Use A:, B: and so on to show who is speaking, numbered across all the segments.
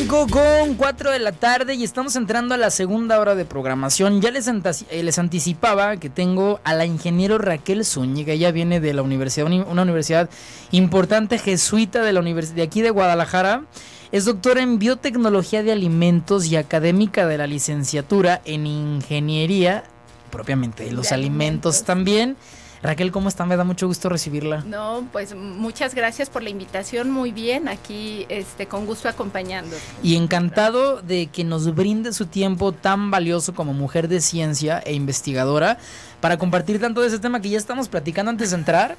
A: 5:04 de la tarde y estamos entrando a la segunda hora de programación. Ya les anticipaba que tengo a la ingeniero Raquel Zúñiga. Ella viene de la universidad, una universidad importante jesuita de la universidad de aquí de Guadalajara. Es doctora en biotecnología de alimentos y académica de la licenciatura en ingeniería propiamente de los alimentos también. Raquel, ¿cómo está? Me da mucho gusto recibirla.
B: No, pues muchas gracias por la invitación, muy bien, aquí con gusto acompañando.
A: Y encantado de que nos brinde su tiempo tan valioso como mujer de ciencia e investigadora para compartir tanto de ese tema que ya estamos platicando antes de entrar.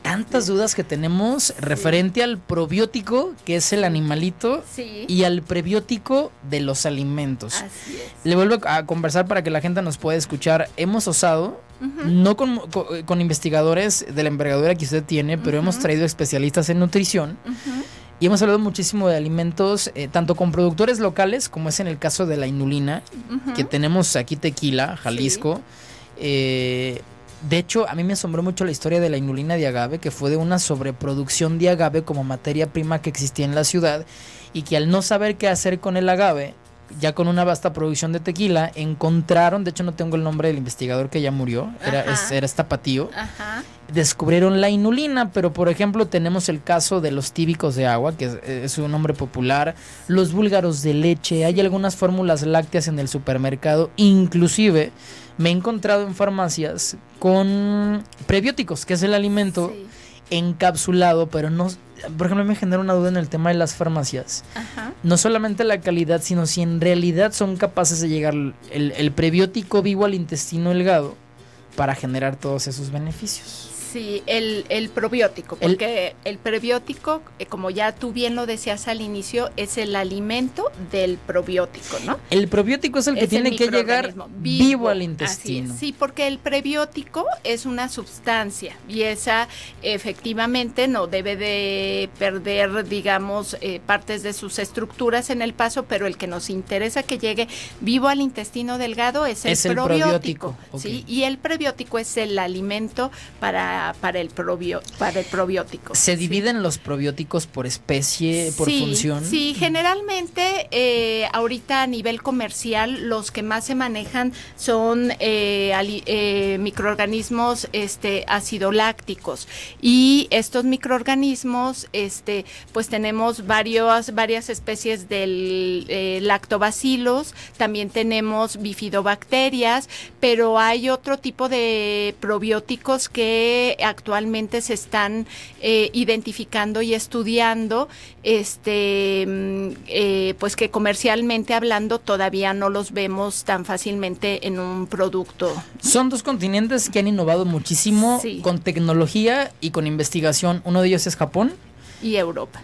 A: Tantas dudas que tenemos referente al probiótico, que es el animalito, y al prebiótico de los alimentos.
B: Así es.
A: Le vuelvo a conversar para que la gente nos pueda escuchar. Hemos osado, no con investigadores de la envergadura que usted tiene, pero hemos traído especialistas en nutrición. Y hemos hablado muchísimo de alimentos, tanto con productores locales, como es en el caso de la inulina, que tenemos aquí Tequila, Jalisco. De hecho, a mí me asombró mucho la historia de la inulina de agave, que fue de una sobreproducción de agave como materia prima que existía en la ciudad, y que al no saber qué hacer con el agave, ya con una vasta producción de tequila, encontraron, de hecho no tengo el nombre del investigador que ya murió, era Tapatío, descubrieron la inulina. Pero por ejemplo tenemos el caso de los tíbicos de agua, que es un nombre popular, los búlgaros de leche, hay algunas fórmulas lácteas en el supermercado, inclusive me he encontrado en farmacias con prebióticos, que es el alimento encapsulado, pero no. Por ejemplo, me genera una duda en el tema de las farmacias. No solamente la calidad, sino si en realidad son capaces de llegar el prebiótico vivo al intestino delgado para generar todos esos beneficios.
B: Sí, el probiótico, porque el prebiótico, como ya tú bien lo decías al inicio, es el alimento del probiótico, ¿no? El probiótico
A: es el que tiene que llegar vivo al intestino.
B: Sí, porque el prebiótico es una sustancia y esa efectivamente no debe de perder, digamos, partes de sus estructuras en el paso, pero el que nos interesa que llegue vivo al intestino delgado es el probiótico. ¿Sí? Y el prebiótico es el alimento para el probiótico.
A: ¿Se dividen los probióticos por especie, por función?
B: Sí, generalmente ahorita a nivel comercial los que más se manejan son microorganismos acidolácticos, y estos microorganismos pues tenemos varias especies del lactobacillus, también tenemos bifidobacterias, pero hay otro tipo de probióticos que actualmente se están identificando y estudiando, pues que comercialmente hablando todavía no los vemos tan fácilmente en un producto.
A: Son dos continentes que han innovado muchísimo con tecnología y con investigación. Uno de ellos es Japón
B: y Europa.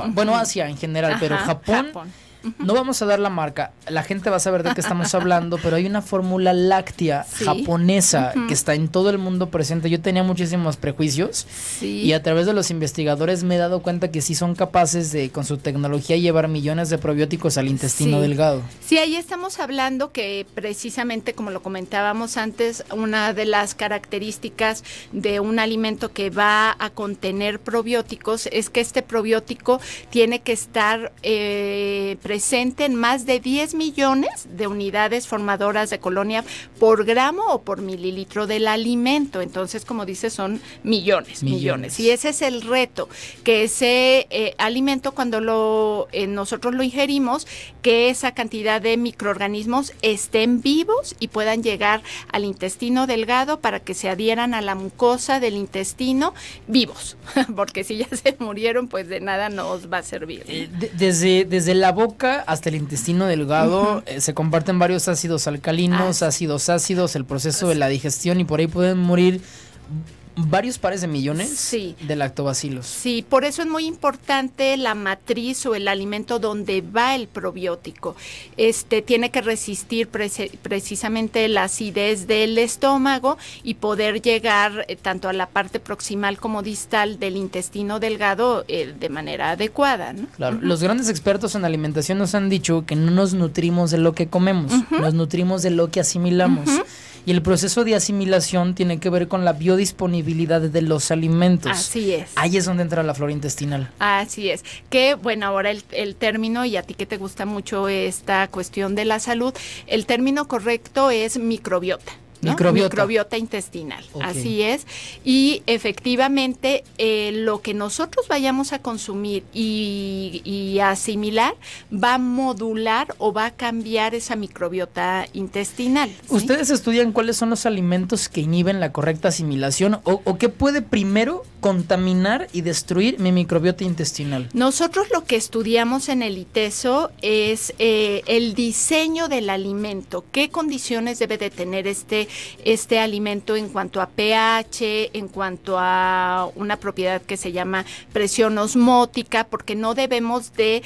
A: Bueno, Asia en general, pero Japón. No vamos a dar la marca, la gente va a saber de qué estamos hablando, pero hay una fórmula láctea japonesa que está en todo el mundo presente. Yo tenía muchísimos prejuicios y a través de los investigadores me he dado cuenta que sí son capaces de, con su tecnología, llevar millones de probióticos al intestino delgado.
B: Sí, ahí estamos hablando que precisamente, como lo comentábamos antes, una de las características de un alimento que va a contener probióticos es que este probiótico tiene que estar presente en más de 10 millones de unidades formadoras de colonia por gramo o por mililitro del alimento. Entonces, como dices, son millones. Y ese es el reto, que ese alimento, cuando nosotros lo ingerimos, que esa cantidad de microorganismos estén vivos y puedan llegar al intestino delgado para que se adhieran a la mucosa del intestino vivos, porque si ya se murieron, pues de nada nos va a servir.
A: Desde la boca hasta el intestino delgado se comparten varios ácidos alcalinos, ácidos ácidos, el proceso de la digestión, y por ahí pueden morir varios pares de millones de lactobacilos.
B: Sí, por eso es muy importante la matriz o el alimento donde va el probiótico. Tiene que resistir precisamente la acidez del estómago y poder llegar tanto a la parte proximal como distal del intestino delgado de manera adecuada, ¿no?
A: Claro. Los grandes expertos en alimentación nos han dicho que no nos nutrimos de lo que comemos, nos nutrimos de lo que asimilamos. Y el proceso de asimilación tiene que ver con la biodisponibilidad de los alimentos.
B: Así es.
A: Ahí es donde entra la flora intestinal.
B: Así es. Que bueno, ahora el término, y a ti que te gusta mucho esta cuestión de la salud, el término correcto es microbiota. ¿no? Microbiota intestinal, okay. Así es. Y efectivamente lo que nosotros vayamos a consumir y a asimilar va a modular o va a cambiar esa microbiota intestinal. ¿Sí?
A: ¿Ustedes estudian cuáles son los alimentos que inhiben la correcta asimilación o qué puede primero contaminar y destruir mi microbiota intestinal?
B: Nosotros lo que estudiamos en el ITESO es el diseño del alimento, qué condiciones debe de tener este alimento en cuanto a pH, en cuanto a una propiedad que se llama presión osmótica, porque no debemos de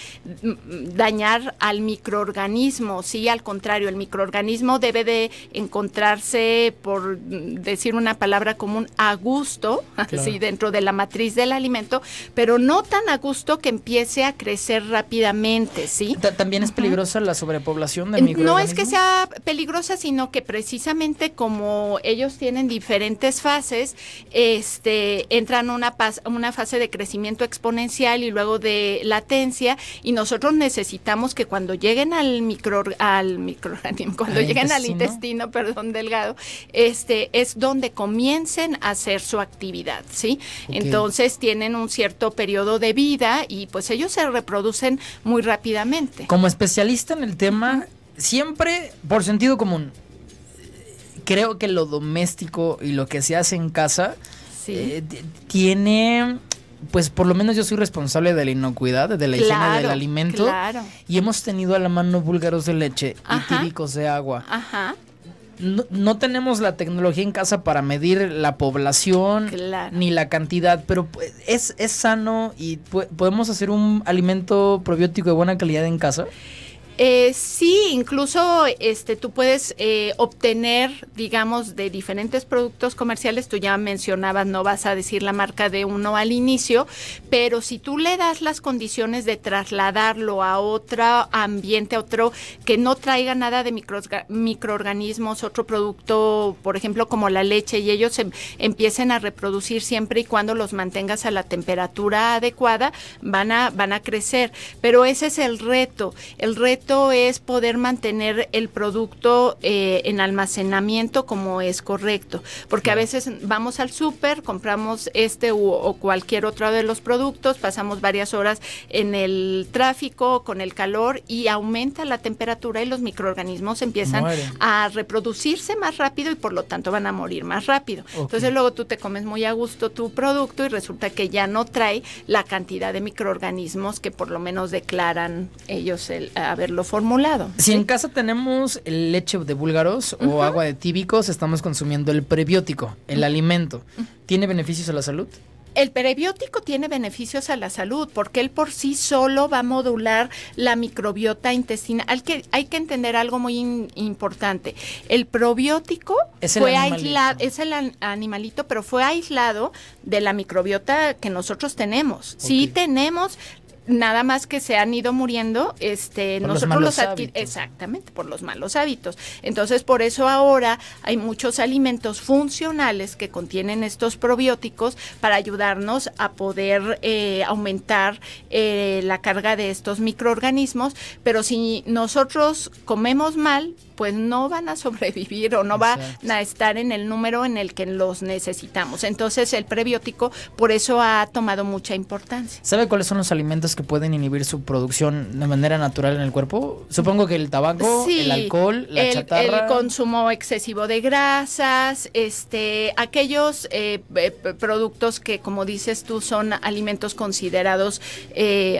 B: dañar al microorganismo, sí, al contrario, el microorganismo debe de encontrarse, por decir una palabra común, a gusto, claro. Sí, dentro de la matriz del alimento, pero no tan a gusto que empiece a crecer rápidamente, ¿sí?
A: ¿También es peligrosa la sobrepoblación de microorganismos?
B: No es que sea peligrosa, sino que precisamente como ellos tienen diferentes fases, entran una fase de crecimiento exponencial y luego de latencia, y nosotros necesitamos que cuando lleguen al microorganismo, cuando lleguen al intestino, delgado, es donde comiencen a hacer su actividad, ¿sí? Okay. Entonces tienen un cierto periodo de vida y pues ellos se reproducen muy rápidamente.
A: Como especialista en el tema, siempre por sentido común, creo que lo doméstico y lo que se hace en casa sí. Tiene, pues por lo menos yo soy responsable de la inocuidad, de la higiene del alimento.
B: Claro.
A: Y hemos tenido a la mano búlgaros de leche y tíbicos de agua.
B: Ajá.
A: No tenemos la tecnología en casa para medir la población ni la cantidad, pero es sano y podemos hacer un alimento probiótico de buena calidad en casa.
B: Sí, incluso tú puedes obtener, digamos, de diferentes productos comerciales. Tú ya mencionabas, no vas a decir la marca de uno al inicio, pero si tú le das las condiciones de trasladarlo a otro ambiente, a otro que no traiga nada de microorganismos, otro producto, por ejemplo, como la leche, y ellos empiecen a reproducir siempre y cuando los mantengas a la temperatura adecuada, van a crecer. Pero ese es el reto. El reto es poder mantener el producto en almacenamiento como es correcto, porque a veces vamos al súper, compramos o cualquier otro de los productos, pasamos varias horas en el tráfico con el calor y aumenta la temperatura y los microorganismos empiezan a reproducirse más rápido y por lo tanto van a morir más rápido. Okay. Entonces luego tú te comes muy a gusto tu producto y resulta que ya no trae la cantidad de microorganismos que por lo menos declaran ellos haberlo formulado.
A: Si en casa tenemos leche de búlgaros o agua de tíbicos, estamos consumiendo el prebiótico, el alimento. ¿Tiene beneficios a la salud?
B: El prebiótico tiene beneficios a la salud porque él por sí solo va a modular la microbiota intestinal. Hay que entender algo muy importante. El probiótico fue aislado, es el animalito, pero fue aislado de la microbiota que nosotros tenemos. Okay. Sí tenemos, nada más que se han ido muriendo, nosotros los adquirimos exactamente por los malos hábitos. Entonces, por eso ahora hay muchos alimentos funcionales que contienen estos probióticos para ayudarnos a poder aumentar la carga de estos microorganismos, pero si nosotros comemos mal, pues no van a sobrevivir o no van a estar en el número en el que los necesitamos. Entonces el prebiótico por eso ha tomado mucha importancia.
A: ¿Sabe cuáles son los alimentos que pueden inhibir su producción de manera natural en el cuerpo? Supongo que el tabaco, el alcohol, la chatarra.
B: El consumo excesivo de grasas, aquellos productos que, como dices tú, son alimentos considerados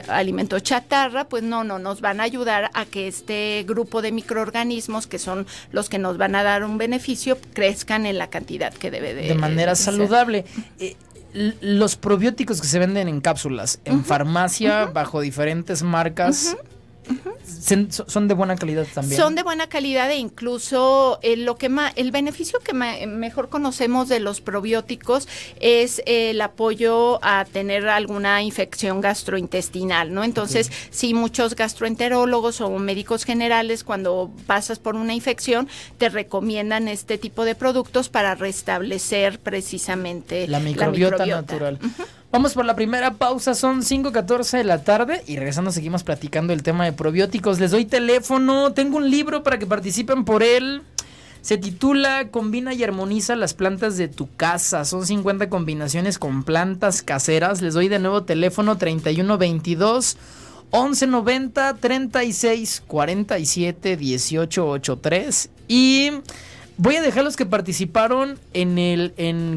B: alimentos chatarra, pues no nos van a ayudar a que este grupo de microorganismos, que son los que nos van a dar un beneficio, crezcan en la cantidad que debe de
A: manera saludable. Los probióticos que se venden en cápsulas, en farmacia, bajo diferentes marcas, son de buena calidad también.
B: Son de buena calidad, e incluso el beneficio que mejor conocemos de los probióticos es el apoyo a tener alguna infección gastrointestinal, ¿no? Entonces, sí, muchos gastroenterólogos o médicos generales, cuando pasas por una infección, te recomiendan este tipo de productos para restablecer precisamente
A: la microbiota natural. Vamos por la primera pausa, son 5:14 de la tarde y regresando seguimos platicando el tema de probióticos. Les doy teléfono, tengo un libro para que participen por él. Se titula Combina y armoniza las plantas de tu casa. Son 50 combinaciones con plantas caseras. Les doy de nuevo teléfono 3122 1190 36 47 18 83 y voy a dejar los que participaron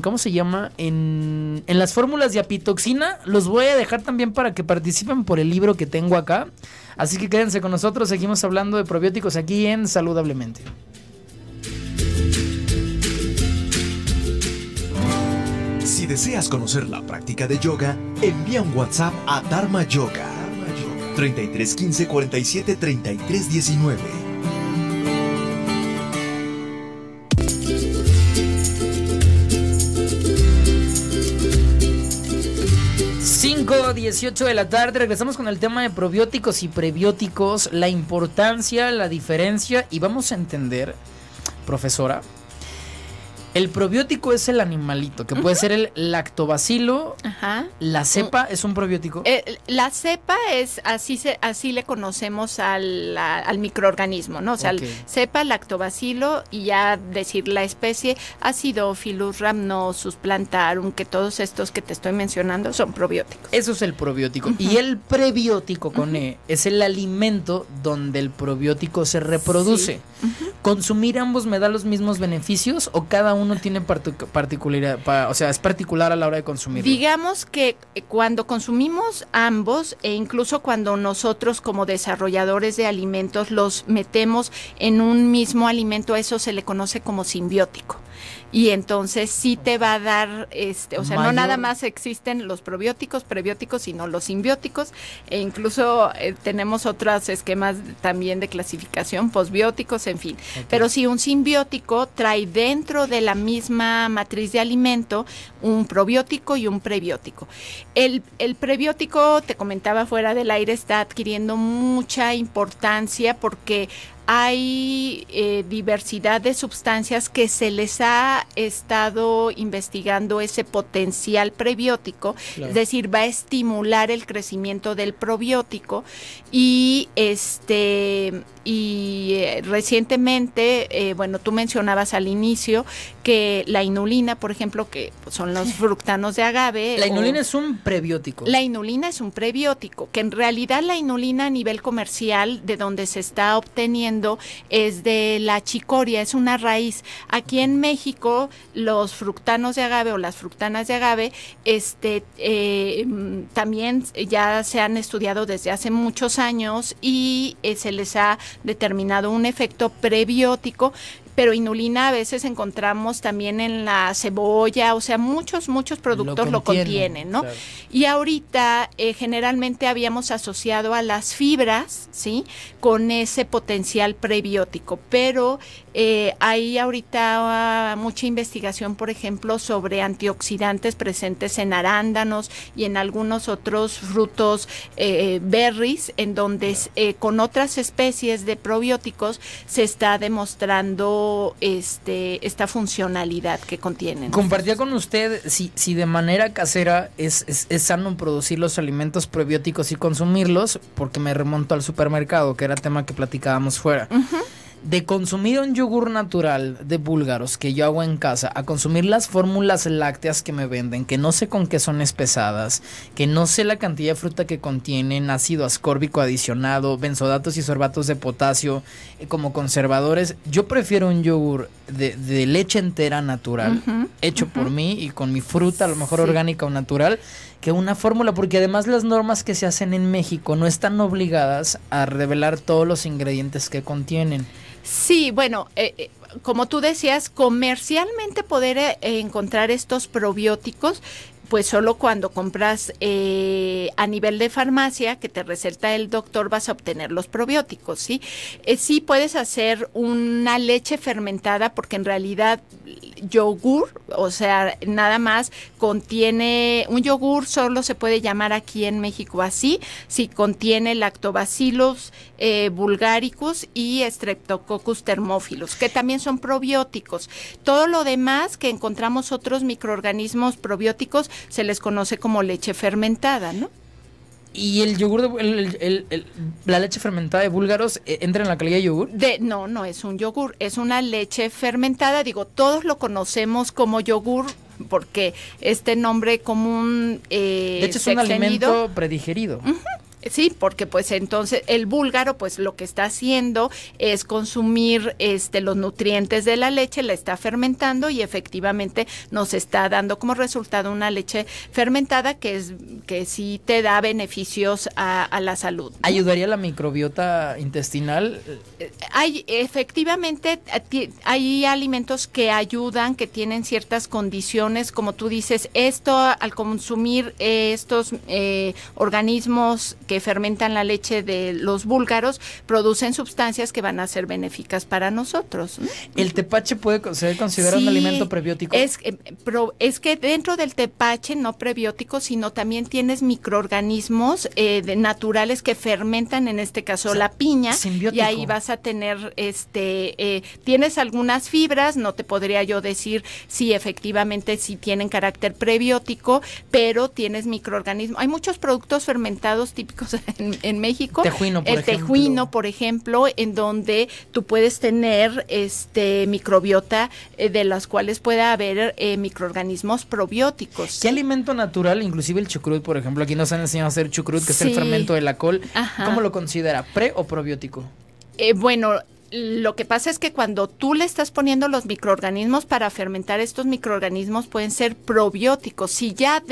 A: ¿cómo se llama? En las fórmulas de apitoxina. Los voy a dejar también para que participen por el libro que tengo acá. Así que quédense con nosotros. Seguimos hablando de probióticos aquí en Saludablemente.
C: Si deseas conocer la práctica de yoga, envía un WhatsApp a Dharma Yoga. 33 15 47 33 19.
A: 5:18 de la tarde, regresamos con el tema de probióticos y prebióticos, la importancia, la diferencia, y vamos a entender, profesora, el probiótico es el animalito, que puede ser el lactobacilo.
B: Ajá.
A: La cepa es un probiótico.
B: La cepa es, así le conocemos al microorganismo, ¿no? O sea, cepa, lactobacilo, y ya decir la especie, Acidophilus, Rhamnosus, Plantarum, que todos estos que te estoy mencionando son probióticos.
A: Eso es el probiótico. Y el prebiótico, con E, es el alimento donde el probiótico se reproduce. Sí. ¿Consumir ambos me da los mismos beneficios o cada uno tiene particularidad, o sea, es particular a la hora de consumirlo?
B: Digamos que cuando consumimos ambos, e incluso cuando nosotros como desarrolladores de alimentos los metemos en un mismo alimento, eso se le conoce como simbiótico. Y entonces sí te va a dar, o sea, no nada más existen los probióticos, prebióticos, sino los simbióticos, e incluso tenemos otros esquemas también de clasificación, posbióticos, en fin. Pero sí, un simbiótico trae dentro de la misma matriz de alimento un probiótico y un prebiótico. El prebiótico, te comentaba fuera del aire, está adquiriendo mucha importancia porque hay diversidad de sustancias que se les ha estado investigando ese potencial prebiótico, claro. Es decir, va a estimular el crecimiento del probiótico y recientemente, bueno, tú mencionabas al inicio que la inulina, por ejemplo, que son los fructanos de agave.
A: La inulina es un prebiótico.
B: La inulina es un prebiótico, que en realidad la inulina a nivel comercial, de donde se está obteniendo, es de la chicoria, es una raíz. Aquí en México, los fructanos de agave o las fructanas de agave, también ya se han estudiado desde hace muchos años y se les ha determinado un efecto prebiótico. Pero inulina a veces encontramos también en la cebolla, o sea, muchos productos lo contienen, ¿no? Claro. Y ahorita generalmente habíamos asociado a las fibras, ¿sí?, con ese potencial prebiótico, pero hay ahorita mucha investigación, por ejemplo, sobre antioxidantes presentes en arándanos y en algunos otros frutos berries, en donde con otras especies de probióticos se está demostrando esta funcionalidad que contienen.
A: Compartía con usted si de manera casera es sano producir los alimentos probióticos y consumirlos, porque me remonto al supermercado, que era tema que platicábamos fuera. De consumir un yogur natural de búlgaros que yo hago en casa, a consumir las fórmulas lácteas que me venden, que no sé con qué son espesadas, que no sé la cantidad de fruta que contienen, ácido ascórbico adicionado, benzodatos y sorbatos de potasio como conservadores, yo prefiero un yogur de leche entera natural, hecho por mí y con mi fruta, a lo mejor orgánica o natural, que una fórmula, porque además las normas que se hacen en México no están obligadas a revelar todos los ingredientes que contienen.
B: Sí, bueno, como tú decías, comercialmente poder encontrar estos probióticos pues solo cuando compras a nivel de farmacia, que te receta el doctor, vas a obtener los probióticos, ¿sí? Sí puedes hacer una leche fermentada, porque en realidad yogur, o sea, nada más contiene, un yogur solo se puede llamar aquí en México así, si contiene lactobacillus bulgaricus y Streptococcus thermophilus, que también son probióticos. Todo lo demás que encontramos otros microorganismos probióticos se les conoce como leche fermentada, ¿no?
A: ¿Y el yogur, la leche fermentada de búlgaros entra en la calidad de yogur?
B: No es un yogur, es una leche fermentada. Digo, todos lo conocemos como yogur porque este nombre común
A: de hecho es un alimento predigerido.
B: Sí, porque pues entonces el búlgaro pues lo que está haciendo es consumir los nutrientes de la leche, la está fermentando y efectivamente nos está dando como resultado una leche fermentada que sí te da beneficios a la salud, ¿no?
A: ¿Ayudaría la microbiota intestinal?
B: Efectivamente, hay alimentos que ayudan, que tienen ciertas condiciones, como tú dices, esto al consumir estos organismos que fermentan la leche de los búlgaros, producen sustancias que van a ser benéficas para nosotros, ¿no?
A: ¿El tepache puede ser considerado un alimento prebiótico?
B: Es que dentro del tepache, no prebiótico, sino también tienes microorganismos naturales que fermentan, en este caso, o sea, la piña, simbiótico. Y ahí vas a tener, tienes algunas fibras, no te podría yo decir si efectivamente si tienen carácter prebiótico, pero tienes microorganismos. Hay muchos productos fermentados típicos en México. Tejuino, por ejemplo, en donde tú puedes tener microbiota de las cuales puede haber microorganismos probióticos.
A: ¿Qué alimento natural, inclusive el chucrut, por ejemplo, aquí nos han enseñado a hacer chucrut, que es el fermento de la col, ¿cómo lo considera? ¿Pre o probiótico?
B: Bueno, lo que pasa es que cuando tú le estás poniendo los microorganismos para fermentar, estos microorganismos pueden ser probióticos. Si ya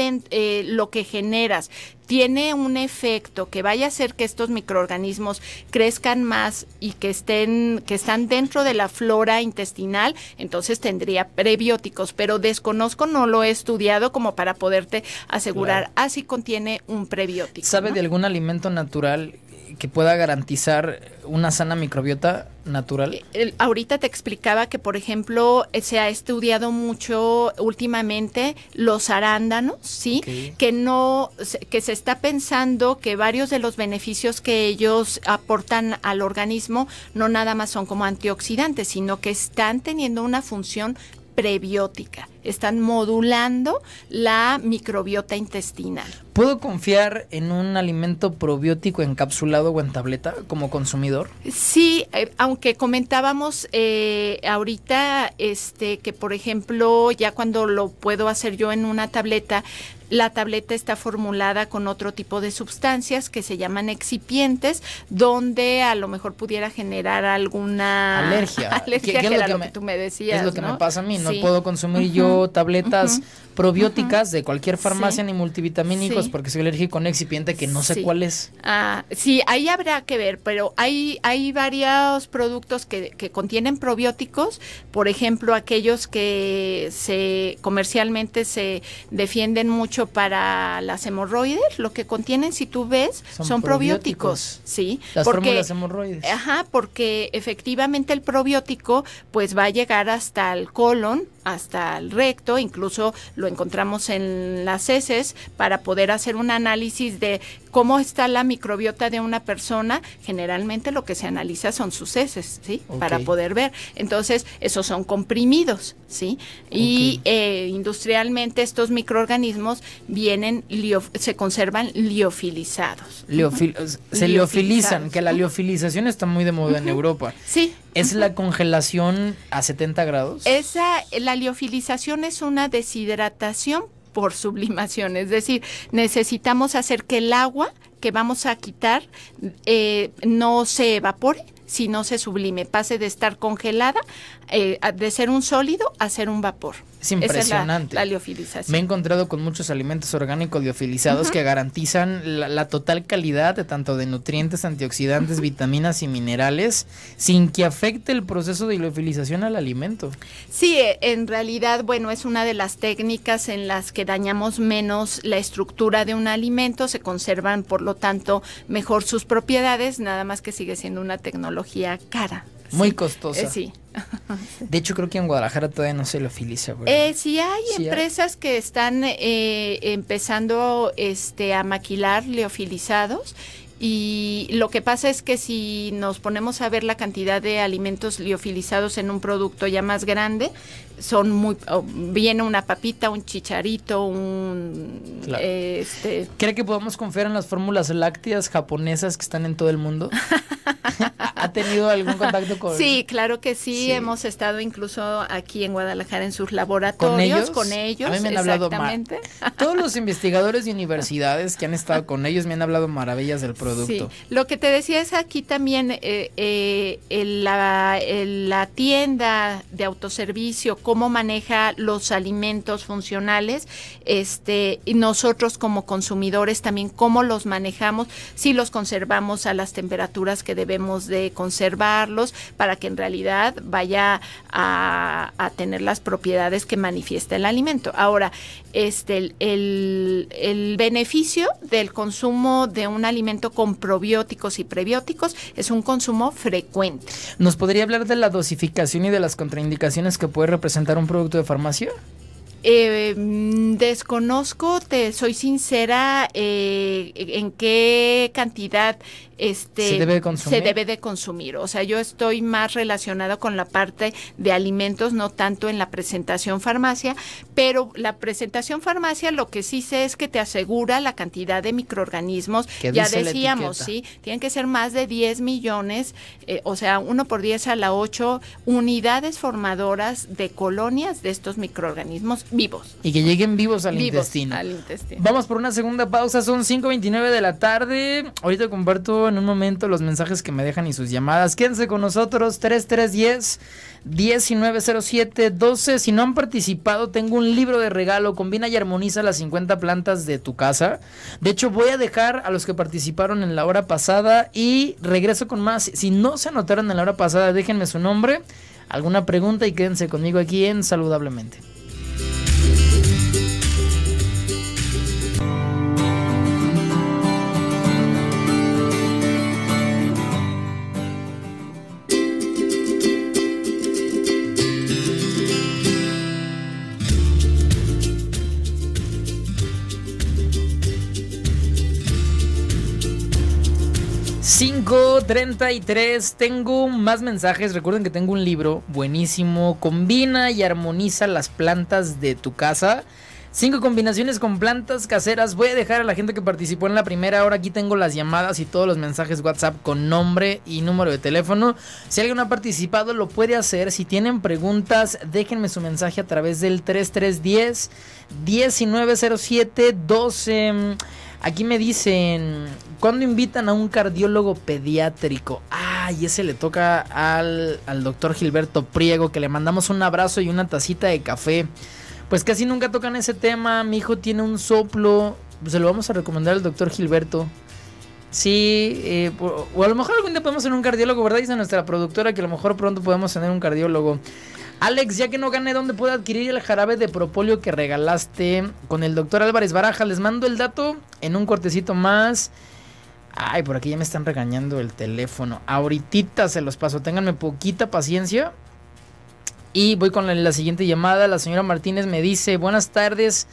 B: lo que generas tiene un efecto que vaya a hacer que estos microorganismos crezcan más y que están dentro de la flora intestinal, entonces tendría prebióticos, pero desconozco, no lo he estudiado como para poderte asegurar, así contiene un prebiótico.
A: ¿Sabe de algún alimento natural que pueda garantizar una sana microbiota natural?
B: Ahorita te explicaba que, por ejemplo, se ha estudiado mucho últimamente los arándanos, ¿sí? Okay. Que se está pensando que varios de los beneficios que ellos aportan al organismo no nada más son como antioxidantes, sino que están teniendo una función prebiótica, están modulando la microbiota intestinal.
A: ¿Puedo confiar en un alimento probiótico encapsulado o en tableta como consumidor?
B: Sí, aunque comentábamos ahorita que por ejemplo ya cuando lo puedo hacer yo en una tableta, la tableta está formulada con otro tipo de sustancias que se llaman excipientes, donde a lo mejor pudiera generar alguna
A: alergia.
B: ¿Qué es lo que tú me decías?
A: Es lo que
B: ¿no?
A: me pasa a mí, no puedo consumir yo tabletas probióticas de cualquier farmacia ni multivitamínicos porque soy alérgico a un excipiente que no sé cuál es.
B: Sí, ahí habrá que ver, pero hay varios productos que contienen probióticos, por ejemplo, aquellos que comercialmente se defienden mucho para las hemorroides, lo que contienen, si tú ves, son probióticos, ¿sí?
A: Las fórmulas hemorroides.
B: Porque efectivamente el probiótico pues va a llegar hasta el colon, hasta el recto, incluso lo encontramos en las heces para poder hacer un análisis de cómo está la microbiota de una persona. Generalmente lo que se analiza son sus heces, ¿sí? Okay. Para poder ver. Entonces, esos son comprimidos, ¿sí? Y industrialmente estos microorganismos se conservan liofilizados.
A: Se liofilizan, que la liofilización está muy de moda en Europa.
B: Sí.
A: ¿Es la congelación a 70 grados?
B: La liofilización es una deshidratación por sublimación, es decir, necesitamos hacer que el agua que vamos a quitar no se evapore, si no se sublime, pase de estar congelada, de ser un sólido a ser un vapor.
A: Es impresionante.
B: Esa es la liofilización.
A: Me he encontrado con muchos alimentos orgánicos liofilizados que garantizan la total calidad de tanto de nutrientes, antioxidantes, vitaminas y minerales, sin que afecte el proceso de liofilización al alimento.
B: Sí, en realidad, bueno, es una de las técnicas en las que dañamos menos la estructura de un alimento, se conservan, por lo tanto, mejor sus propiedades, nada más que sigue siendo una tecnología cara.
A: Muy costosa.
B: Sí.
A: De hecho, creo que en Guadalajara todavía no se liofiliza.
B: Sí hay empresas que están empezando a maquilar liofilizados. Y lo que pasa es que si nos ponemos a ver la cantidad de alimentos liofilizados en un producto ya más grande, viene una papita, un chicharito,
A: claro. ¿Cree que podamos confiar en las fórmulas lácteas japonesas que están en todo el mundo? ¿Ha tenido algún contacto con...?
B: Sí, claro que sí. Hemos estado incluso aquí en Guadalajara en sus laboratorios. ¿Con ellos?
A: A mí me han hablado todos los investigadores de universidades que han estado con ellos me han hablado maravillas del producto. Sí,
B: lo que te decía es aquí también la tienda de autoservicio, cómo maneja los alimentos funcionales, y nosotros como consumidores también cómo los manejamos, si los conservamos a las temperaturas que debemos de conservarlos para que en realidad vaya a tener las propiedades que manifiesta el alimento. Ahora, el beneficio del consumo de un alimento con probióticos y prebióticos es un consumo frecuente.
A: ¿Nos podría hablar de la dosificación y de las contraindicaciones que puede representar un producto de farmacia?
B: Desconozco, te soy sincera, en qué cantidad se debe de consumir. O sea, yo estoy más relacionada con la parte de alimentos, no tanto en la presentación farmacia, pero la presentación farmacia lo que sí sé es que te asegura la cantidad de microorganismos. Ya decíamos, sí, tienen que ser más de 10 millones, o sea, 1 por 10 a la 8 unidades formadoras de colonias de estos microorganismos vivos.
A: Y que lleguen vivos al intestino. Vamos por una segunda pausa, son 5:29 de la tarde. Ahorita comparto en un momento los mensajes que me dejan y sus llamadas. Quédense con nosotros, 3310-1907-12. Si no han participado, tengo un libro de regalo. Combina y armoniza las 50 plantas de tu casa. De hecho, voy a dejar a los que participaron en la hora pasada y regreso con más. Si no se anotaron en la hora pasada, déjenme su nombre, alguna pregunta y quédense conmigo aquí en Saludablemente. $5.33, tengo más mensajes. Recuerden que tengo un libro buenísimo, Combina y armoniza las plantas de tu casa. 5 combinaciones con plantas caseras. Voy a dejar a la gente que participó en la primera hora. Aquí tengo las llamadas y todos los mensajes WhatsApp con nombre y número de teléfono. Si alguien no ha participado, lo puede hacer. Si tienen preguntas, déjenme su mensaje a través del 3310-1907-12. Aquí me dicen, ¿cuándo invitan a un cardiólogo pediátrico? Y ese le toca al doctor Gilberto Priego, que le mandamos un abrazo y una tacita de café. Pues casi nunca tocan ese tema. Mi hijo tiene un soplo, se lo vamos a recomendar al doctor Gilberto. Sí, o a lo mejor algún día podemos tener un cardiólogo, ¿verdad? Dice nuestra productora que a lo mejor pronto podemos tener un cardiólogo. Alex, ya que no gané, ¿dónde puedo adquirir el jarabe de propóleo que regalaste con el doctor Álvarez Baraja? Les mando el dato en un cortecito más. Por aquí ya me están regañando el teléfono. Ahorita se los paso, ténganme poquita paciencia. Y voy con la siguiente llamada. La señora Martínez me dice, buenas tardes.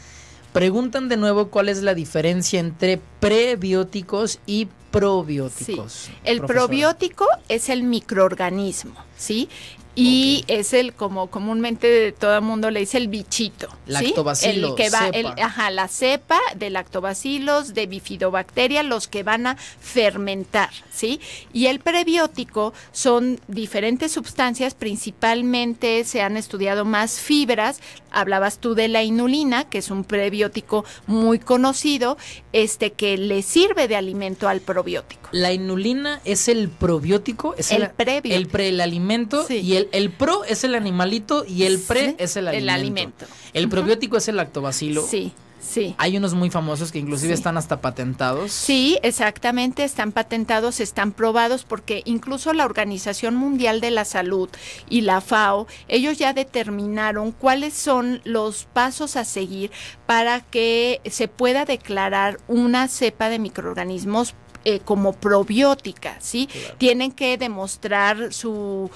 A: Preguntan de nuevo cuál es la diferencia entre prebióticos y probióticos.
B: Sí. El probiótico es el microorganismo, ¿sí? Y es el, como comúnmente todo el mundo le dice, el bichito,
A: lactobacilo,
B: ¿sí? El que va, la cepa de lactobacilos, de bifidobacteria, los que van a fermentar, ¿sí? Y el prebiótico son diferentes sustancias, principalmente se han estudiado más fibras. Hablabas tú de la inulina, que es un prebiótico muy conocido, que le sirve de alimento al probiótico.
A: La inulina es el probiótico, es
B: el prebiótico.
A: El alimento, sí. Y el pro es el animalito y el pre, sí, es el alimento. El probiótico es el lactobacilo.
B: Sí. Sí.
A: Hay unos muy famosos que inclusive están hasta patentados.
B: Sí, exactamente, están patentados, están probados, porque incluso la Organización Mundial de la Salud y la FAO, ellos ya determinaron cuáles son los pasos a seguir para que se pueda declarar una cepa de microorganismos como probiótica, ¿sí? Claro. Tienen que demostrar su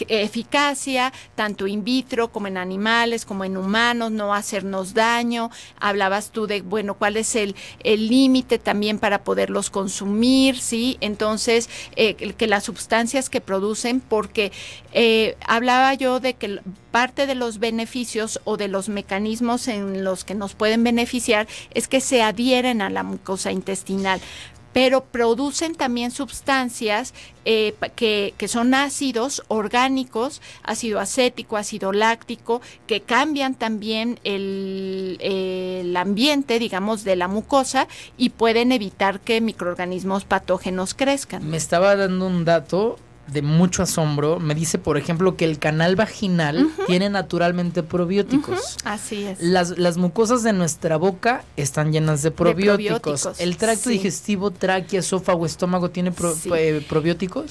B: eficacia, tanto in vitro como en animales, como en humanos, no hacernos daño. Hablabas tú de, bueno, cuál es el límite también para poderlos consumir, ¿sí? Entonces, que las sustancias que producen, porque hablaba yo de que parte de los beneficios o de los mecanismos en los que nos pueden beneficiar es que se adhieren a la mucosa intestinal, pero producen también sustancias que son ácidos orgánicos, ácido acético, ácido láctico, que cambian también el ambiente, digamos, de la mucosa y pueden evitar que microorganismos patógenos crezcan.
A: Me estaba dando un dato de mucho asombro. Me dice, por ejemplo, que el canal vaginal tiene naturalmente probióticos.
B: Así es.
A: Las mucosas de nuestra boca están llenas de probióticos. El tracto digestivo, tráquea, esófago, estómago, ¿tiene probióticos?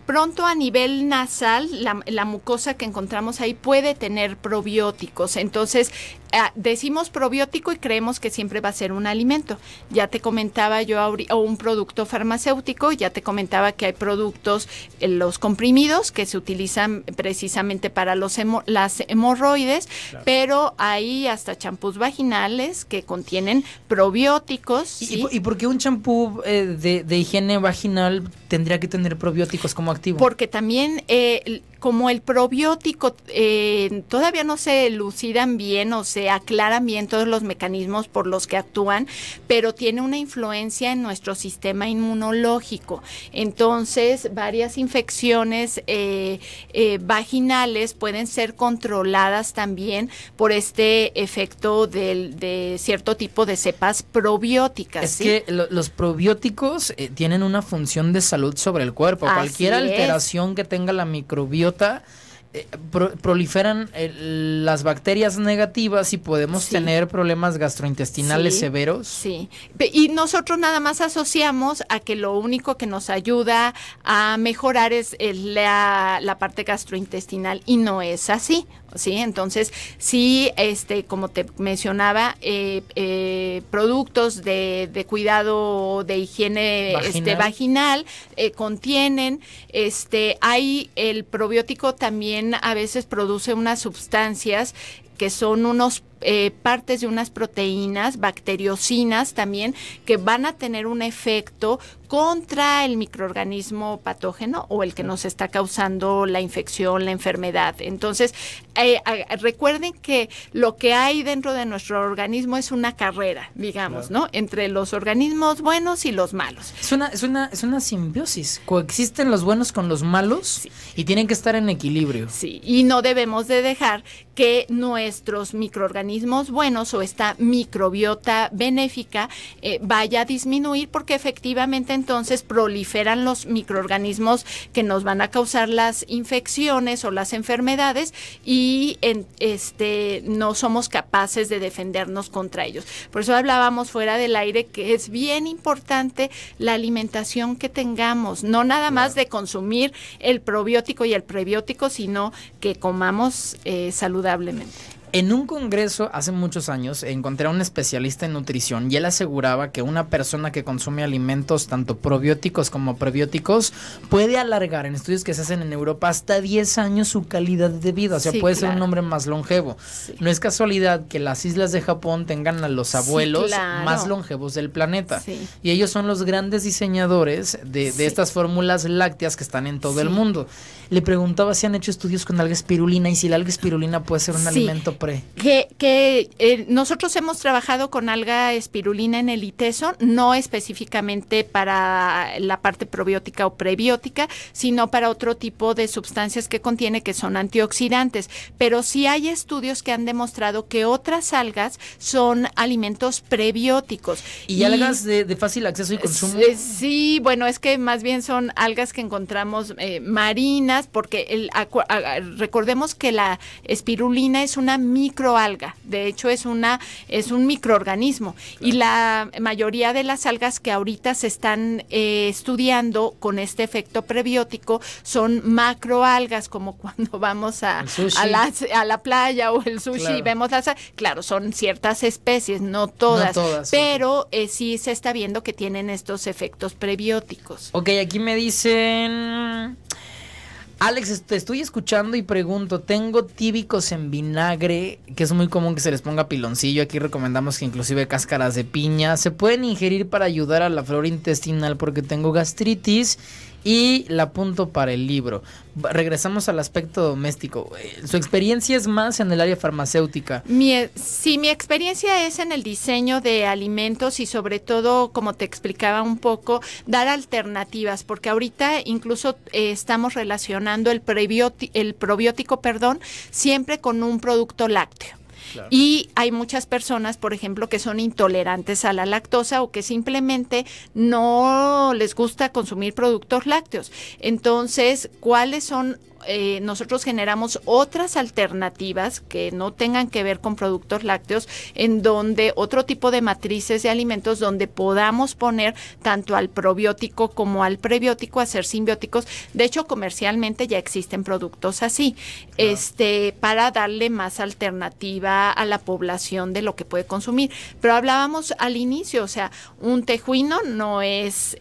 B: Pronto a nivel nasal, la mucosa que encontramos ahí puede tener probióticos. Entonces, decimos probiótico y creemos que siempre va a ser un alimento. Ya te comentaba yo, o un producto farmacéutico, ya te comentaba que hay productos, los comprimidos, que se utilizan precisamente para las hemorroides, claro. Pero hay hasta champús vaginales que contienen probióticos.
A: ¿Sí? ¿Y por qué un champú de higiene vaginal tendría que tener probióticos como activo?
B: Porque también como el probiótico todavía no se elucidan bien o se aclaran bien todos los mecanismos por los que actúan, pero tiene una influencia en nuestro sistema inmunológico. Entonces, varias infecciones vaginales pueden ser controladas también por este efecto de cierto tipo de cepas probióticas.
A: Es que los probióticos tienen una función de salud sobre el cuerpo. Cualquier alteración que tenga la microbiota proliferan las bacterias negativas y podemos tener problemas gastrointestinales severos.
B: Sí, y nosotros nada más asociamos a que lo único que nos ayuda a mejorar es la parte gastrointestinal, y no es así. Sí, entonces sí, como te mencionaba, productos de cuidado de higiene vaginal contienen, hay el probiótico también a veces produce unas sustancias que son unos partes de unas proteínas, bacteriocinas también, que van a tener un efecto contra el microorganismo patógeno o el que nos está causando la infección, la enfermedad. Entonces, recuerden que lo que hay dentro de nuestro organismo es una carrera, digamos, claro, ¿no? Entre los organismos buenos y los malos.
A: Es una simbiosis. Coexisten los buenos con los malos y tienen que estar en equilibrio.
B: Sí, y no debemos de dejar que nuestros microorganismos buenos o esta microbiota benéfica vaya a disminuir, porque efectivamente entonces proliferan los microorganismos que nos van a causar las infecciones o las enfermedades y no somos capaces de defendernos contra ellos. Por eso hablábamos fuera del aire que es bien importante la alimentación que tengamos, no nada más de consumir el probiótico y el prebiótico, sino que comamos saludablemente.
A: En un congreso hace muchos años encontré a un especialista en nutrición y él aseguraba que una persona que consume alimentos tanto probióticos como prebióticos puede alargar, en estudios que se hacen en Europa, hasta 10 años su calidad de vida. O sea, puede ser un hombre más longevo. Sí. No es casualidad que las islas de Japón tengan a los abuelos más longevos del planeta. Sí. Y ellos son los grandes diseñadores de estas fórmulas lácteas que están en todo el mundo. Le preguntaba si han hecho estudios con alga espirulina y si la alga espirulina puede ser un alimento pre?
B: Nosotros hemos trabajado con alga espirulina en el ITESO, no específicamente para la parte probiótica o prebiótica, sino para otro tipo de sustancias que contiene, que son antioxidantes. Pero sí hay estudios que han demostrado que otras algas son alimentos prebióticos.
A: ¿Y algas de fácil acceso y consumo?
B: Sí, bueno, es que más bien son algas que encontramos marinas, porque recordemos que la espirulina es una microalga, de hecho es un microorganismo, claro. Y la mayoría de las algas que ahorita se están estudiando con este efecto prebiótico son macroalgas, como cuando vamos a la playa o el sushi, claro. Vemos claro, son ciertas especies, no todas, pero sí se está viendo que tienen estos efectos prebióticos.
A: Ok, aquí me dicen... Alex, te estoy escuchando y pregunto, tengo tíbicos en vinagre, que es muy común que se les ponga piloncillo, aquí recomendamos que inclusive cáscaras de piña, ¿se pueden ingerir para ayudar a la flora intestinal porque tengo gastritis? Y la apunto para el libro. Regresamos al aspecto doméstico. Su experiencia es más en el área farmacéutica.
B: Mi experiencia es en el diseño de alimentos y sobre todo, como te explicaba un poco, dar alternativas, porque ahorita incluso estamos relacionando el probiótico, siempre con un producto lácteo. Claro. Y hay muchas personas, por ejemplo, que son intolerantes a la lactosa o que simplemente no les gusta consumir productos lácteos. Entonces, ¿cuáles son? Nosotros generamos otras alternativas que no tengan que ver con productos lácteos, en donde otro tipo de matrices de alimentos donde podamos poner tanto al probiótico como al prebiótico a ser simbióticos. De hecho, comercialmente ya existen productos así, para darle más alternativa a la población de lo que puede consumir. Pero hablábamos al inicio, o sea, un tejuino no es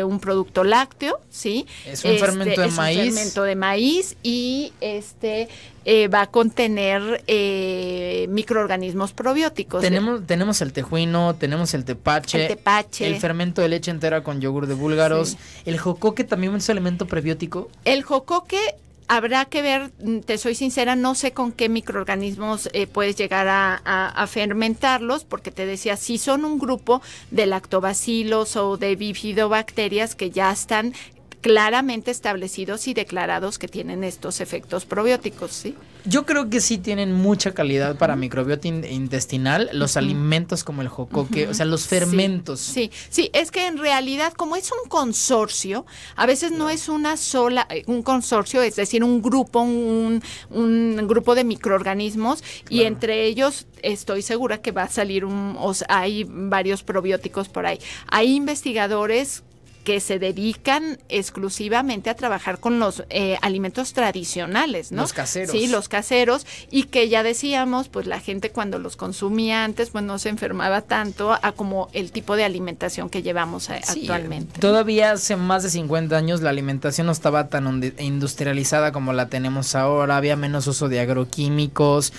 B: un producto lácteo, ¿sí?
A: Es un fermento de maíz.
B: Es un fermento de maíz. Y va a contener microorganismos probióticos.
A: Tenemos el tejuino, tenemos el tepache, el fermento de leche entera con yogur de búlgaros, sí. El jocoque también es un elemento prebiótico.
B: El jocoque habrá que ver, te soy sincera, no sé con qué microorganismos puedes llegar a fermentarlos, porque te decía, si son un grupo de lactobacilos o de bifidobacterias que ya están claramente establecidos y declarados que tienen estos efectos probióticos, ¿sí?
A: Yo creo que sí tienen mucha calidad para microbiota intestinal, los alimentos como el jocoque, o sea, los fermentos.
B: Sí, es que en realidad, como es un consorcio, a veces no es un consorcio, es decir, un grupo, un grupo de microorganismos, claro. Y entre ellos estoy segura que va a salir hay varios probióticos por ahí. Hay investigadores que se dedican exclusivamente a trabajar con los alimentos tradicionales, ¿no?
A: Los caseros.
B: Sí, los caseros, y que ya decíamos, pues la gente cuando los consumía antes, pues no se enfermaba tanto a como el tipo de alimentación que llevamos actualmente.
A: Todavía hace más de 50 años la alimentación no estaba tan industrializada como la tenemos ahora, había menos uso de agroquímicos.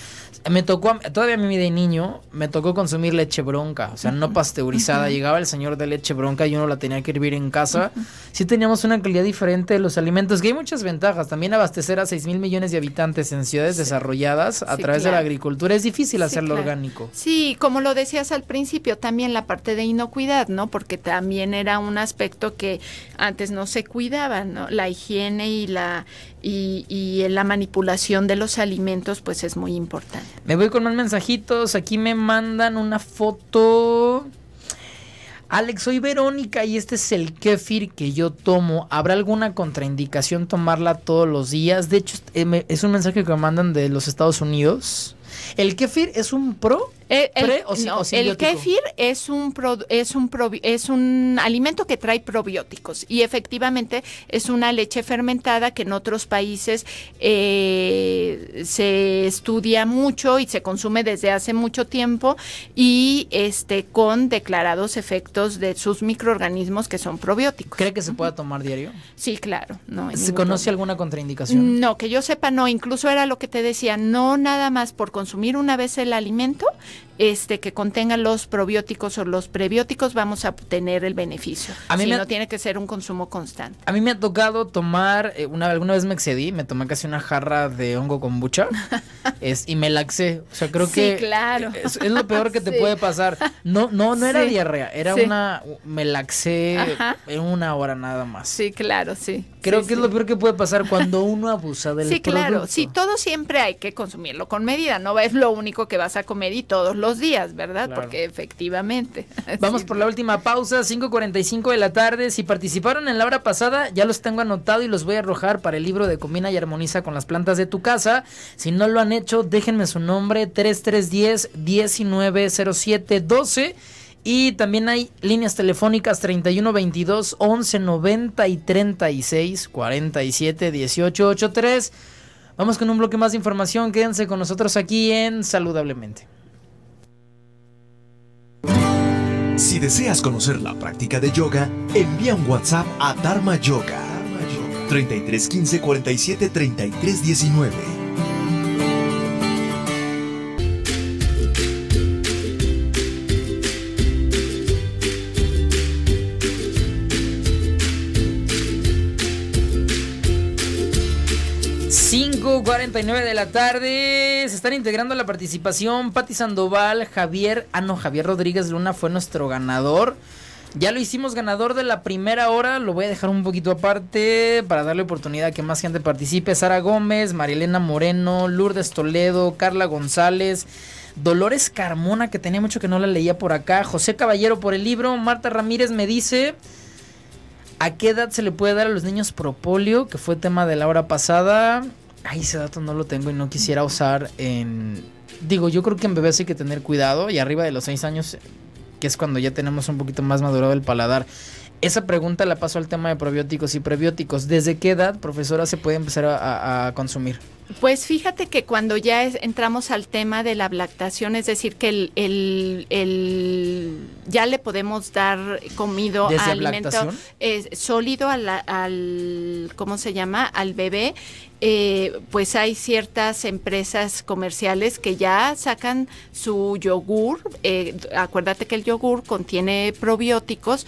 A: Todavía a mí de niño, me tocó consumir leche bronca, o sea, no pasteurizada. Llegaba el señor de leche bronca y uno la tenía que hervir en casa. Sí teníamos una calidad diferente de los alimentos, que hay muchas ventajas. También abastecer a 6,000 millones de habitantes en ciudades desarrolladas a través de la agricultura es difícil hacerlo orgánico. Sí,
B: como lo decías al principio, también la parte de inocuidad, ¿no? Porque también era un aspecto que antes no se cuidaba, ¿no? La higiene y la manipulación de los alimentos, pues es muy importante.
A: Me voy con más mensajitos. Aquí me mandan una foto. Alex, soy Verónica y este es el kéfir que yo tomo. ¿Habrá alguna contraindicación tomarla todos los días? De hecho, es un mensaje que me mandan de los Estados Unidos. ¿El kéfir es un
B: el kéfir es un alimento que trae probióticos y efectivamente es una leche fermentada que en otros países se estudia mucho y se consume desde hace mucho tiempo y con declarados efectos de sus microorganismos que son probióticos.
A: ¿Cree que se pueda tomar diario?
B: Sí, claro. No,
A: ¿Se conoce alguna contraindicación?
B: No, que yo sepa no. Incluso era lo que te decía, no nada más por consumir una vez el alimento que contenga los probióticos o los prebióticos, vamos a obtener el beneficio. No tiene que ser un consumo constante.
A: A mí me ha tocado tomar, alguna vez me excedí, me tomé casi una jarra de hongo kombucha y me laxé. O sea, creo que
B: claro.
A: es lo peor que te puede pasar. No era diarrea, era me laxé en una hora nada más.
B: Sí, claro, sí.
A: Creo que es lo peor que puede pasar cuando uno abusa del producto.
B: Claro, sí, todo siempre hay que consumirlo con medida, no es lo único que vas a comer y todos los días, ¿verdad?
A: Claro.
B: Porque efectivamente.
A: Vamos por la última pausa, 5:45 de la tarde. Si participaron en la hora pasada, ya los tengo anotado y los voy a arrojar para el libro de Combina y Armoniza con las plantas de tu casa. Si no lo han hecho, déjenme su nombre, 3310-190712. Y también hay líneas telefónicas 3122 1190 y 36 47 18 83. Vamos con un bloque más de información. Quédense con nosotros aquí en Saludablemente.
C: Si deseas conocer la práctica de yoga, envía un WhatsApp a Dharma Yoga 33 15 47 33 19.
A: 5:49 de la tarde. Se están integrando a la participación Pati Sandoval, Javier Rodríguez Luna fue nuestro ganador. Ya lo hicimos ganador de la primera hora. Lo voy a dejar un poquito aparte para darle oportunidad a que más gente participe. Sara Gómez, Marielena Moreno, Lourdes Toledo, Carla González, Dolores Carmona, que tenía mucho que no la leía por acá, José Caballero por el libro. Marta Ramírez me dice: ¿a qué edad se le puede dar a los niños propóleo? Que fue tema de la hora pasada. Ay, ese dato no lo tengo y no quisiera usar en... Digo, yo creo que en bebés hay que tener cuidado, y arriba de los 6 años, que es cuando ya tenemos un poquito más madurado el paladar. Esa pregunta la paso al tema de probióticos y prebióticos. ¿Desde qué edad, profesora, se puede empezar a consumir?
B: Pues fíjate que cuando ya entramos al tema de la lactación, es decir, que ya le podemos dar comido a alimento sólido al ¿cómo se llama? Al bebé. Pues hay ciertas empresas comerciales que ya sacan su yogur. Acuérdate que el yogur contiene probióticos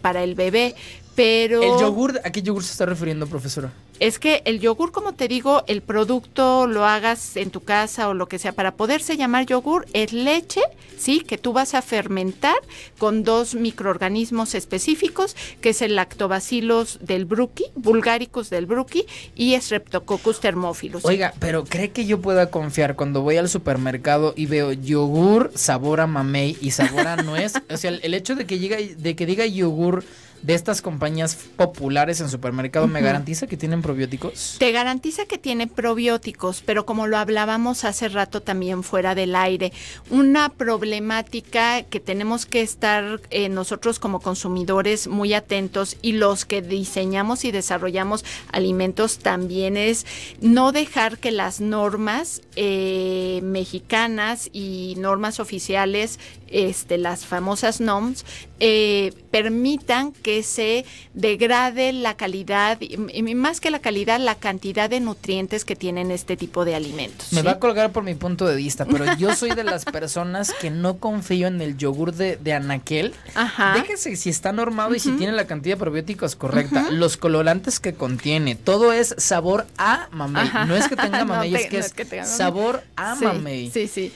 B: para el bebé. Pero
A: ¿el yogur, a qué yogur se está refiriendo, profesora?
B: Es que el yogur, como te digo, el producto lo hagas en tu casa o lo que sea, para poderse llamar yogur, es leche, ¿sí? Que tú vas a fermentar con 2 microorganismos específicos, que es el Lactobacillus del Bruci, Bulgaricus del Bruci, y Streptococcus thermophilus.
A: Oiga, pero ¿cree que yo pueda confiar cuando voy al supermercado y veo yogur sabor a mamey y sabor a nuez? O sea, el hecho de que diga yogur de estas compañías populares en supermercado, ¿me garantiza que tienen probióticos?
B: Te garantiza que tiene probióticos, pero como lo hablábamos hace rato también fuera del aire, una problemática que tenemos que estar nosotros como consumidores muy atentos, y los que diseñamos y desarrollamos alimentos también, es no dejar que las normas mexicanas y normas oficiales, las famosas NOMS, permitan que se degrade la calidad, y más que la calidad, la cantidad de nutrientes que tienen este tipo de alimentos.
A: Me va a colgar por mi punto de vista, pero yo soy de las personas que no confío en el yogur de Anaquel.
B: Ajá.
A: Déjese si está normado y si tiene la cantidad de probióticos correcta, los colorantes que contiene, todo es sabor a mamey.
B: Ajá.
A: No es que tenga mamey, es que es sabor a mamey.
B: Sí.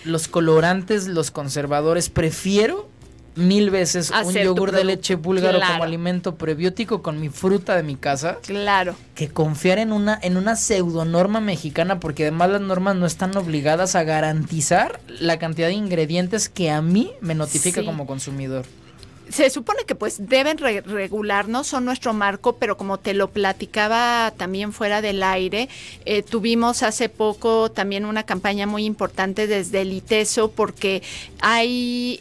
A: Los colorantes, los conservadores, prefiero 1000 veces un yogur de leche búlgaro como alimento prebiótico con mi fruta de mi casa.
B: Claro.
A: Que confiar en una pseudonorma mexicana, porque además las normas no están obligadas a garantizar la cantidad de ingredientes que a mí me notifica como consumidor.
B: Se supone que pues deben regularnos, son nuestro marco, pero como te lo platicaba también fuera del aire, tuvimos hace poco también una campaña muy importante desde el ITESO, porque hay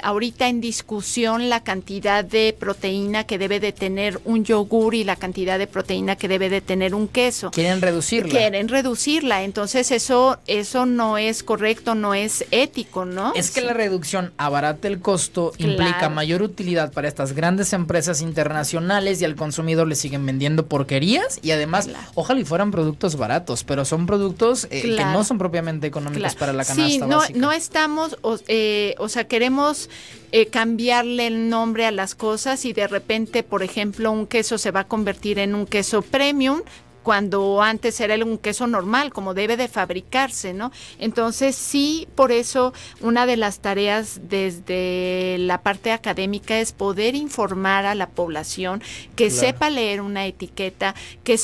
B: ahorita en discusión la cantidad de proteína que debe de tener un yogur y la cantidad de proteína que debe de tener un queso.
A: Quieren reducirla,
B: entonces eso no es correcto, no es ético, ¿no?
A: Es que la reducción abarata el costo, implica mayor mayor utilidad para estas grandes empresas internacionales y al consumidor le siguen vendiendo porquerías y además, ojalá y fueran productos baratos, pero son productos que no son propiamente económicos para la canasta básica.
B: No estamos, o sea, queremos cambiarle el nombre a las cosas y de repente, por ejemplo, un queso se va a convertir en un queso premium, cuando antes era un queso normal, como debe de fabricarse, ¿no? Entonces, sí, por eso una de las tareas desde la parte académica es poder informar a la población, que sepa leer una etiqueta, que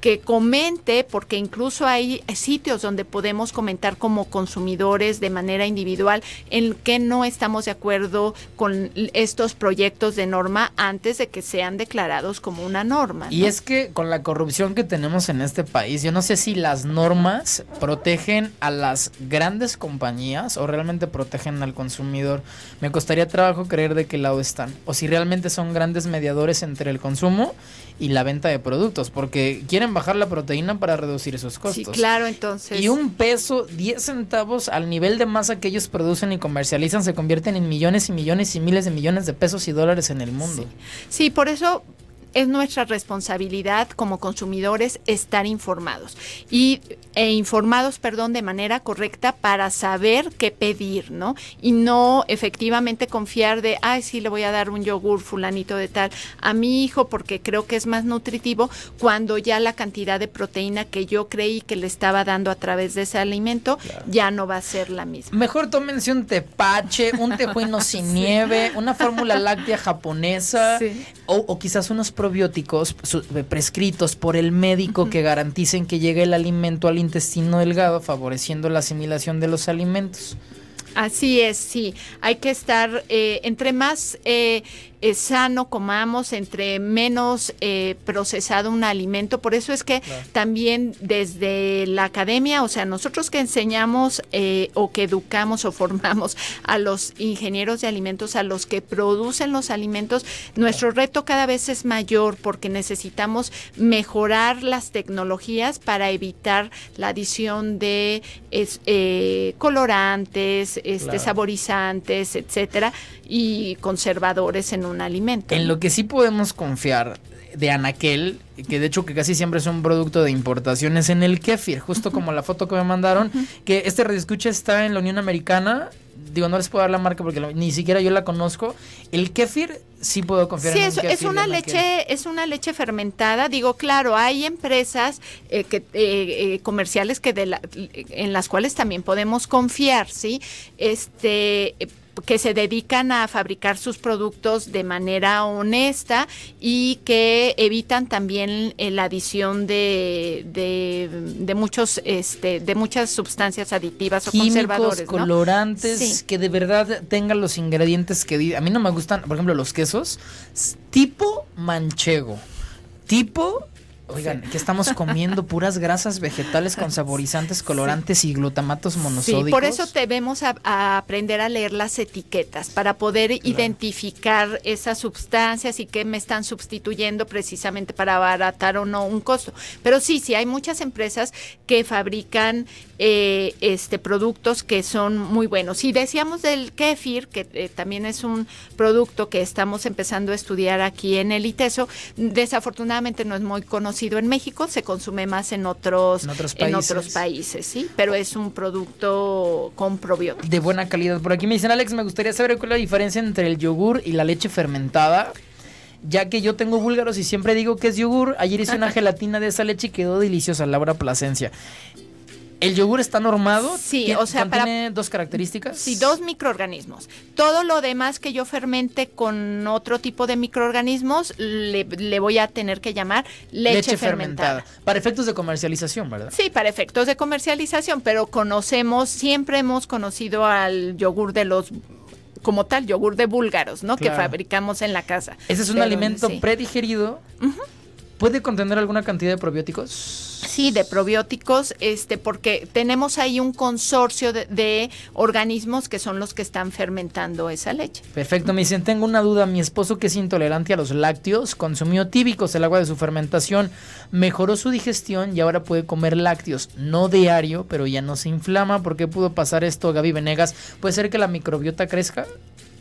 B: que comente, porque incluso hay sitios donde podemos comentar como consumidores de manera individual en que no estamos de acuerdo con estos proyectos de norma antes de que sean declarados como una norma, ¿no?
A: Y es que con la corrupción que tenemos en este país, yo no sé si las normas protegen a las grandes compañías o realmente protegen al consumidor. Me costaría trabajo creer de qué lado están, o si realmente son grandes mediadores entre el consumo y la venta de productos, porque quieren bajar la proteína para reducir esos costos.
B: Sí, claro, entonces.
A: Y $1, 10 centavos al nivel de masa que ellos producen y comercializan se convierten en millones y millones y miles de millones de pesos y dólares en el mundo.
B: Sí, por eso es nuestra responsabilidad como consumidores estar informados de manera correcta para saber qué pedir, ¿no? Y no efectivamente confiar de, sí, le voy a dar un yogur fulanito de tal a mi hijo porque creo que es más nutritivo, cuando ya la cantidad de proteína que yo creí que le estaba dando a través de ese alimento ya no va a ser la misma.
A: Mejor tómense un tepache, un tejuino sin nieve, una fórmula láctea japonesa, o quizás unos probióticos prescritos por el médico que garanticen que llegue el alimento al intestino delgado, favoreciendo la asimilación de los alimentos.
B: Así es, sí. Hay que estar, entre más sano comamos, entre menos procesado un alimento. Por eso es que también desde la academia, o sea, nosotros que enseñamos o que educamos o formamos a los ingenieros de alimentos, a los que producen los alimentos, nuestro reto cada vez es mayor porque necesitamos mejorar las tecnologías para evitar la adición de colorantes, saborizantes, etcétera, y conservadores en un alimento.
A: En lo que sí podemos confiar de Anaquel, que de hecho que casi siempre es un producto de importación, es en el kéfir, justo como la foto que me mandaron, que este radioescucha está en la Unión Americana. Digo, no les puedo dar la marca porque ni siquiera yo la conozco. El kéfir sí puedo confiar en un kéfir.
B: Es una leche fermentada. Digo, claro, hay empresas comerciales en las cuales también podemos confiar, ¿sí? Que se dedican a fabricar sus productos de manera honesta y que evitan también la adición de muchas sustancias aditivas o conservadores, ¿no?
A: Colorantes, que de verdad tengan los ingredientes que a mí no me gustan, por ejemplo, los quesos tipo manchego, oigan, que estamos comiendo puras grasas vegetales con saborizantes, colorantes y glutamatos monosódicos.
B: Sí, por eso debemos a aprender a leer las etiquetas para poder identificar esas sustancias y qué me están sustituyendo precisamente para abaratar o no un costo. Pero sí, hay muchas empresas que fabrican productos que son muy buenos. Y decíamos del kéfir, que también es un producto que estamos empezando a estudiar aquí en el ITESO. Desafortunadamente no es muy conocido en México, se consume más en otros países, sí, pero es un producto con probióticos.
A: De buena calidad. Por aquí me dicen, Alex, me gustaría saber cuál es la diferencia entre el yogur y la leche fermentada, ya que yo tengo búlgaros y siempre digo que es yogur. Ayer hice una gelatina de esa leche y quedó deliciosa, Laura Plasencia. ¿El yogur está normado?
B: Sí, o sea,
A: ¿tiene dos características?
B: Sí, 2 microorganismos. Todo lo demás que yo fermente con otro tipo de microorganismos le voy a tener que llamar leche fermentada.
A: Para efectos de comercialización, ¿verdad?
B: Sí, para efectos de comercialización, pero siempre hemos conocido al yogur como tal, yogur de búlgaros, ¿no? Claro. Que fabricamos en la casa.
A: Ese es un alimento predigerido. ¿Puede contener alguna cantidad de probióticos?
B: Sí, de probióticos, porque tenemos ahí un consorcio de organismos que son los que están fermentando esa leche.
A: Perfecto, me dicen, tengo una duda, mi esposo que es intolerante a los lácteos, consumió tíbicos, el agua de su fermentación, mejoró su digestión y ahora puede comer lácteos, no diario, pero ya no se inflama. ¿Por qué pudo pasar esto, Gaby Venegas? ¿Puede ser que la microbiota crezca?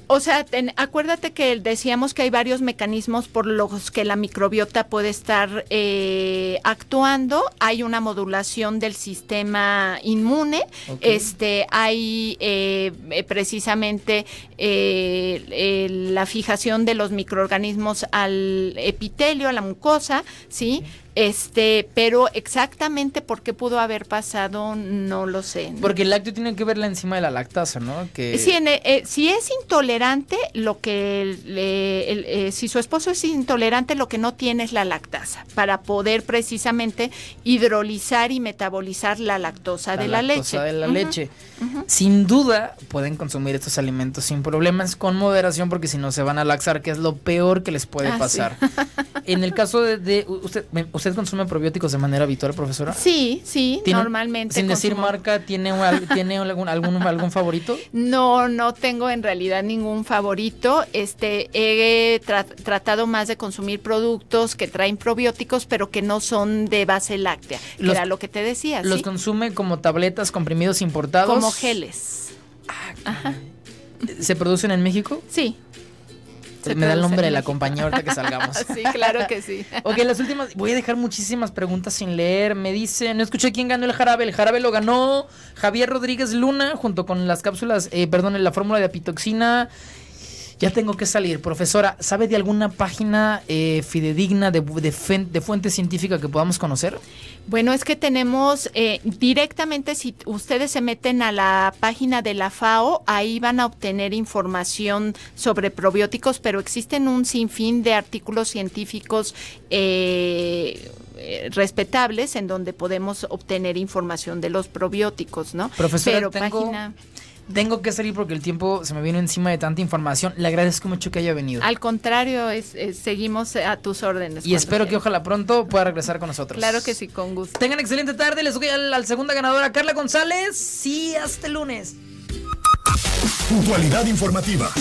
B: O sea, acuérdate que decíamos que hay varios mecanismos por los que la microbiota puede estar actuando. Hay una modulación del sistema inmune, okay. Hay precisamente la fijación de los microorganismos al epitelio, a la mucosa, ¿sí? Okay. Pero exactamente por qué pudo haber pasado, no lo sé, ¿no?
A: Porque el lácteo tiene que ver la enzima de la lactasa, ¿no? Que...
B: Sí, si es intolerante, si su esposo es intolerante, lo que no tiene es la lactasa, para poder precisamente hidrolizar y metabolizar la lactosa de la leche.
A: La lactosa de la leche. Sin duda, pueden consumir estos alimentos sin problemas, con moderación, porque si no se van a laxar, que es lo peor que les puede pasar. Sí. En el caso de ¿usted consume probióticos de manera habitual, profesora?
B: Sí, normalmente.
A: Sin decir marca, ¿tiene algún favorito?
B: No tengo en realidad ningún favorito. He tratado más de consumir productos que traen probióticos, pero que no son de base láctea, que era lo que te decía.
A: ¿Los
B: ¿sí?
A: consume como tabletas, comprimidos importados?
B: Como geles.
A: Ajá. ¿Se producen en México?
B: Sí.
A: Me da el nombre de la compañía ahorita que salgamos.
B: Sí, claro que sí.
A: Ok, las últimas, voy a dejar muchísimas preguntas sin leer. Me dicen, no escuché quién ganó el jarabe. El jarabe lo ganó Javier Rodríguez Luna, junto con las cápsulas, la fórmula de apitoxina. Ya tengo que salir. Profesora, ¿sabe de alguna página fidedigna de fuente científica que podamos conocer?
B: Bueno, es que tenemos directamente, si ustedes se meten a la página de la FAO, ahí van a obtener información sobre probióticos, pero existen un sinfín de artículos científicos respetables en donde podemos obtener información de los probióticos, ¿no?
A: Profesora, tengo que salir porque el tiempo se me vino encima de tanta información. Le agradezco mucho que haya venido.
B: Al contrario, seguimos a tus órdenes.
A: Y espero que ojalá pronto pueda regresar con nosotros.
B: Claro que sí, con gusto.
A: Tengan excelente tarde. Les doy a la segunda ganadora, Carla González. Sí, hasta el lunes.
D: Puntualidad informativa.